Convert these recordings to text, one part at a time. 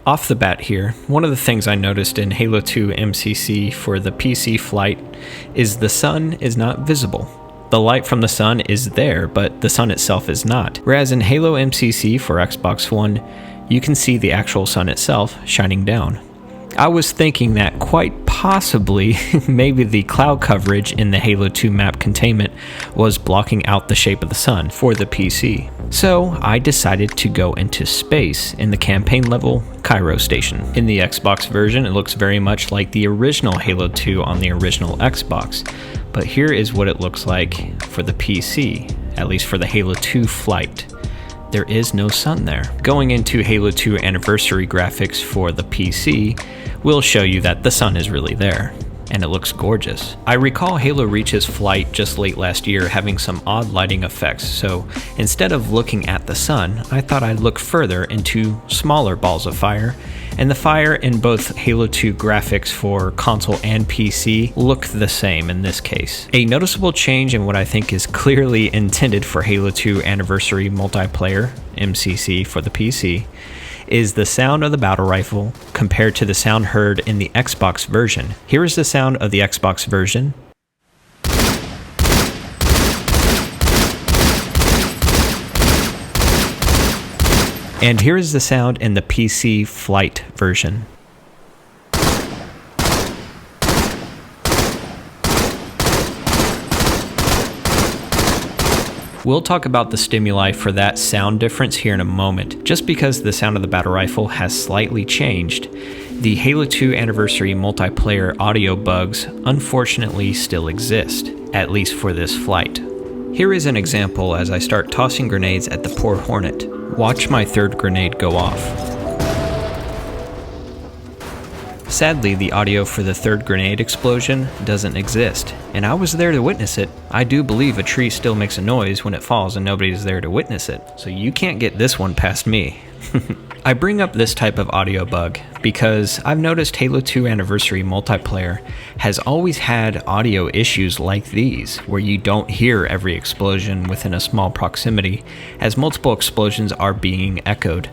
Off the bat here, one of the things I noticed in Halo 2 MCC for the PC flight is the sun is not visible. The light from the sun is there, but the sun itself is not. Whereas in Halo MCC for Xbox One, you can see the actual sun itself shining down. I was thinking that quite possibly maybe the cloud coverage in the Halo 2 map containment was blocking out the shape of the sun for the PC. So I decided to go into space in the campaign level Cairo station. In the Xbox version, it looks very much like the original Halo 2 on the original Xbox, but here is what it looks like for the PC, at least for the Halo 2 flight. There is no sun there. Going into Halo 2 anniversary graphics for the PC will show you that the sun is really there, and it looks gorgeous. I recall Halo Reach's flight just late last year having some odd lighting effects, so instead of looking at the sun, I thought I'd look further into smaller balls of fire, and the fire in both Halo 2 graphics for console and PC look the same in this case. A noticeable change in what I think is clearly intended for Halo 2 Anniversary Multiplayer, MCC for the PC, is the sound of the battle rifle compared to the sound heard in the Xbox version. Here is the sound of the Xbox version. And here is the sound in the PC flight version. We'll talk about the stimuli for that sound difference here in a moment. Just because the sound of the battle rifle has slightly changed, the Halo 2 Anniversary multiplayer audio bugs unfortunately still exist, at least for this flight. Here is an example as I start tossing grenades at the poor Hornet. Watch my third grenade go off. Sadly, the audio for the third grenade explosion doesn't exist, and I was there to witness it. I do believe a tree still makes a noise when it falls and nobody's there to witness it, so you can't get this one past me. I bring up this type of audio bug because I've noticed Halo 2 Anniversary Multiplayer has always had audio issues like these, where you don't hear every explosion within a small proximity, as multiple explosions are being echoed.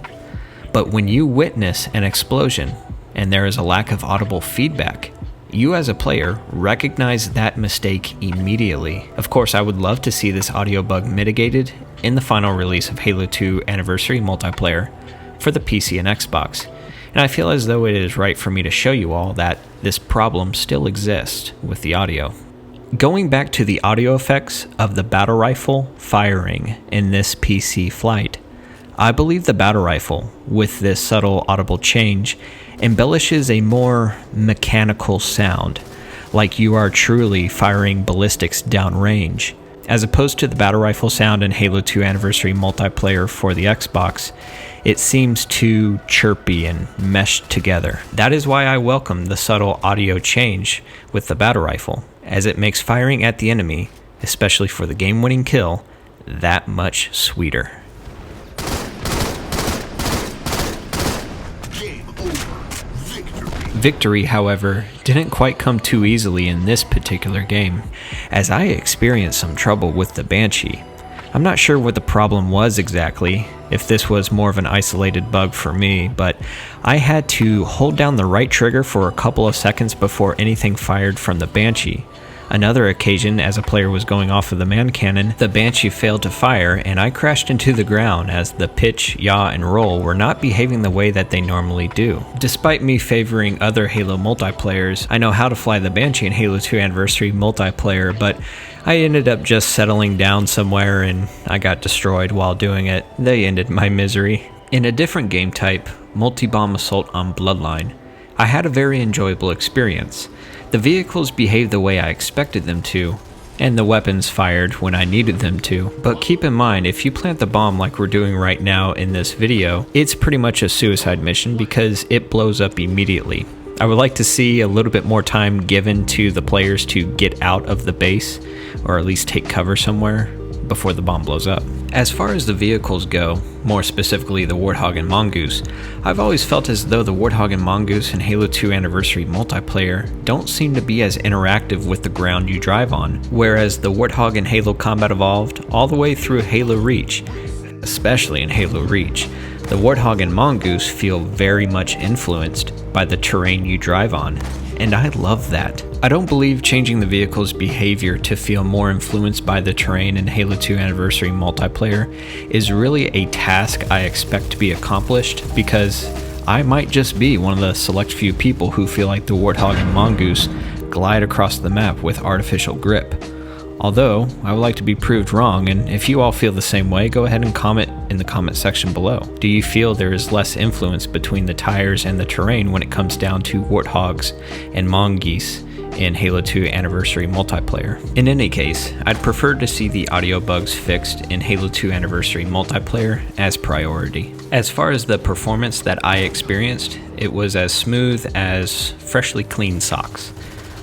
But when you witness an explosion, and there is a lack of audible feedback, you as a player recognize that mistake immediately. Of course, I would love to see this audio bug mitigated in the final release of Halo 2 Anniversary Multiplayer for the PC and Xbox, and I feel as though it is right for me to show you all that this problem still exists with the audio. Going back to the audio effects of the battle rifle firing in this PC flight, I believe the battle rifle, with this subtle audible change, embellishes a more mechanical sound, like you are truly firing ballistics downrange. As opposed to the battle rifle sound in Halo 2 Anniversary Multiplayer for the Xbox, it seems too chirpy and meshed together. That is why I welcome the subtle audio change with the battle rifle, as it makes firing at the enemy, especially for the game-winning kill, that much sweeter. Victory, however, didn't quite come too easily in this particular game, as I experienced some trouble with the Banshee. I'm not sure what the problem was exactly, if this was more of an isolated bug for me, but I had to hold down the right trigger for a couple of seconds before anything fired from the Banshee. Another occasion, as a player was going off of the man cannon, the Banshee failed to fire and I crashed into the ground as the pitch, yaw, and roll were not behaving the way that they normally do. Despite me favoring other Halo multiplayers, I know how to fly the Banshee in Halo 2 Anniversary Multiplayer, but I ended up just settling down somewhere and I got destroyed while doing it. They ended my misery. In a different game type, Multi-Bomb Assault on Bloodline, I had a very enjoyable experience. The vehicles behaved the way I expected them to, and the weapons fired when I needed them to. But keep in mind, if you plant the bomb like we're doing right now in this video, it's pretty much a suicide mission because it blows up immediately. I would like to see a little bit more time given to the players to get out of the base, or at least take cover somewhere before the bomb blows up. As far as the vehicles go, more specifically the Warthog and Mongoose, I've always felt as though the Warthog and Mongoose in Halo 2 Anniversary Multiplayer don't seem to be as interactive with the ground you drive on, whereas the Warthog in Halo Combat Evolved all the way through Halo Reach, especially in Halo Reach, The Warthog and Mongoose feel very much influenced by the terrain you drive on, and I love that. I don't believe changing the vehicle's behavior to feel more influenced by the terrain in Halo 2 Anniversary multiplayer is really a task I expect to be accomplished, because I might just be one of the select few people who feel like the Warthog and Mongoose glide across the map with artificial grip. Although, I would like to be proved wrong, and if you all feel the same way, go ahead and comment in the comment section below. Do you feel there is less influence between the tires and the terrain when it comes down to Warthogs and Mongoose in Halo 2 Anniversary multiplayer? In any case, I'd prefer to see the audio bugs fixed in Halo 2 Anniversary multiplayer as priority. As far as the performance that I experienced, it was as smooth as freshly cleaned socks.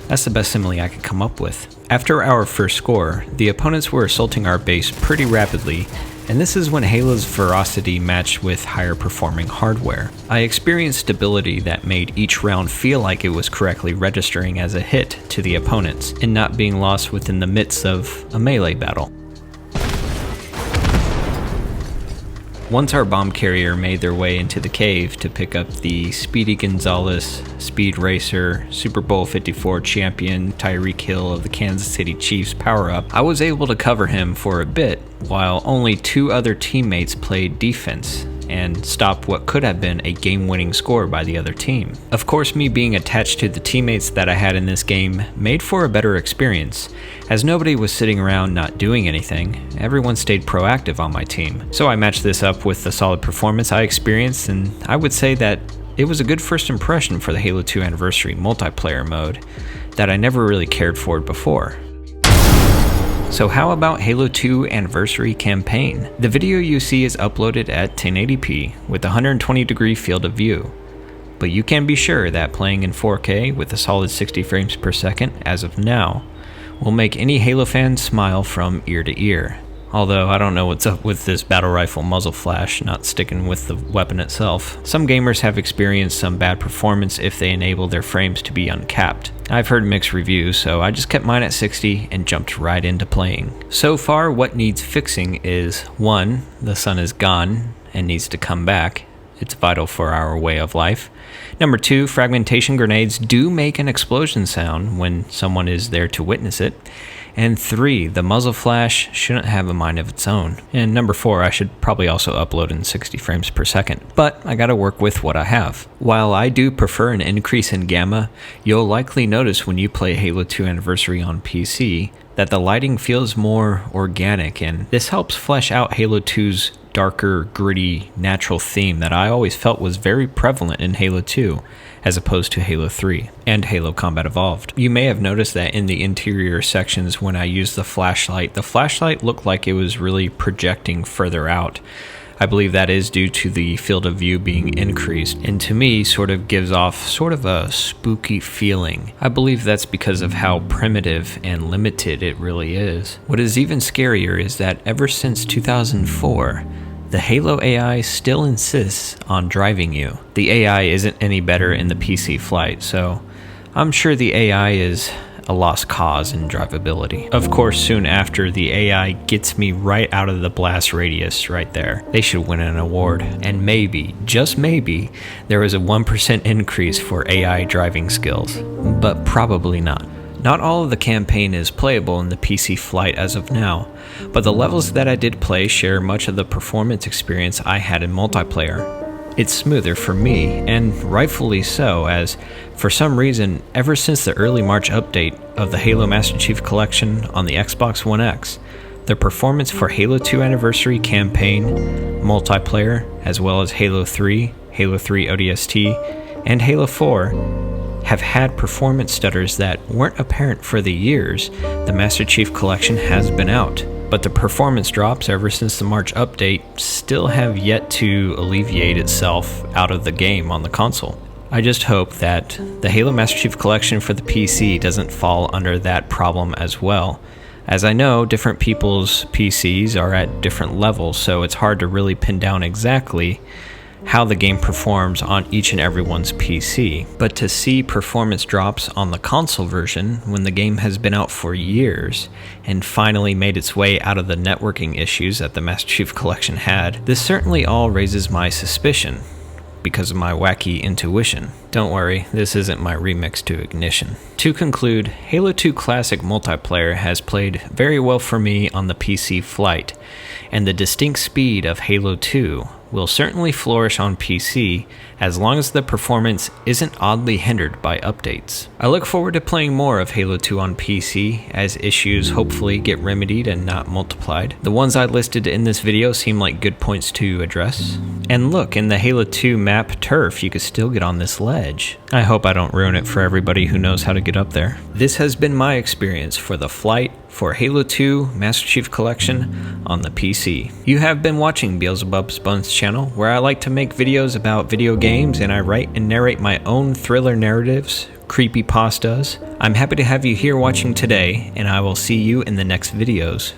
That's the best simile I could come up with. After our first score, the opponents were assaulting our base pretty rapidly, and this is when Halo's ferocity matched with higher performing hardware. I experienced stability that made each round feel like it was correctly registering as a hit to the opponents, and not being lost within the midst of a melee battle. Once our bomb carrier made their way into the cave to pick up the Speedy Gonzalez, Speed Racer, Super Bowl 54 champion Tyreek Hill of the Kansas City Chiefs power-up, I was able to cover him for a bit, while only 2 other teammates played defense and stopped what could have been a game-winning score by the other team. Of course, me being attached to the teammates that I had in this game made for a better experience, as nobody was sitting around not doing anything. Everyone stayed proactive on my team. So I matched this up with the solid performance I experienced, and I would say that it was a good first impression for the Halo 2 Anniversary multiplayer mode that I never really cared for before. So how about Halo 2 Anniversary Campaign? The video you see is uploaded at 1080p with 120 degree field of view, but you can be sure that playing in 4K with a solid 60 frames per second as of now will make any Halo fan smile from ear to ear. Although I don't know what's up with this battle rifle muzzle flash not sticking with the weapon itself. Some gamers have experienced some bad performance if they enable their frames to be uncapped. I've heard mixed reviews, so I just kept mine at 60 and jumped right into playing. So far, what needs fixing is 1. The sun is gone and needs to come back. It's vital for our way of life. Number 2, fragmentation grenades do make an explosion sound when someone is there to witness it. And 3, the muzzle flash shouldn't have a mind of its own. And number 4, I should probably also upload in 60 frames per second, but I gotta work with what I have. While I do prefer an increase in gamma, you'll likely notice when you play Halo 2 Anniversary on PC that the lighting feels more organic, and this helps flesh out Halo 2's darker, gritty, natural theme that I always felt was very prevalent in Halo 2, as opposed to Halo 3 and Halo Combat Evolved. You may have noticed that in the interior sections when I used the flashlight looked like it was really projecting further out. I believe that is due to the field of view being increased, and to me sort of gives off sort of a spooky feeling. I believe that's because of how primitive and limited it really is. What is even scarier is that ever since 2004, the Halo AI still insists on driving you. The AI isn't any better in the PC flight, so I'm sure the AI is a lost cause in drivability. Of course, soon after, the AI gets me right out of the blast radius right there. They should win an award. And maybe, just maybe, there is a 1% increase for AI driving skills. But probably not. Not all of the campaign is playable in the PC flight as of now, but the levels that I did play share much of the performance experience I had in multiplayer. It's smoother for me, and rightfully so, as for some reason, ever since the early March update of the Halo Master Chief Collection on the Xbox One X, the performance for Halo 2 Anniversary Campaign, multiplayer, as well as Halo 3, Halo 3 ODST, and Halo 4 have had performance stutters that weren't apparent for the years the Master Chief Collection has been out. But the performance drops ever since the March update still have yet to alleviate itself out of the game on the console. I just hope that the Halo Master Chief Collection for the PC doesn't fall under that problem as well, as I know different people's PCs are at different levels, so it's hard to really pin down exactly how the game performs on each and everyone's PC. But to see performance drops on the console version when the game has been out for years and finally made its way out of the networking issues that the Master Chief Collection had, this certainly all raises my suspicion because of my wacky intuition. Don't worry, this isn't my remix to Ignition. To conclude, Halo 2 Classic multiplayer has played very well for me on the PC Flight, and the distinct speed of Halo 2 will certainly flourish on PC as long as the performance isn't oddly hindered by updates. I look forward to playing more of Halo 2 on PC as issues hopefully get remedied and not multiplied. The ones I listed in this video seem like good points to address. And look, in the Halo 2 map turf, you could still get on this ledge. I hope I don't ruin it for everybody who knows how to get up there. This has been my experience for the Flight for Halo 2 Master Chief Collection on the PC. You have been watching Beelzebub's Buns channel, where I like to make videos about video games and I write and narrate my own thriller narratives, creepypastas. I'm happy to have you here watching today, and I will see you in the next videos.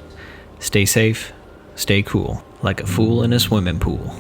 Stay safe, stay cool, like a fool in a swimming pool.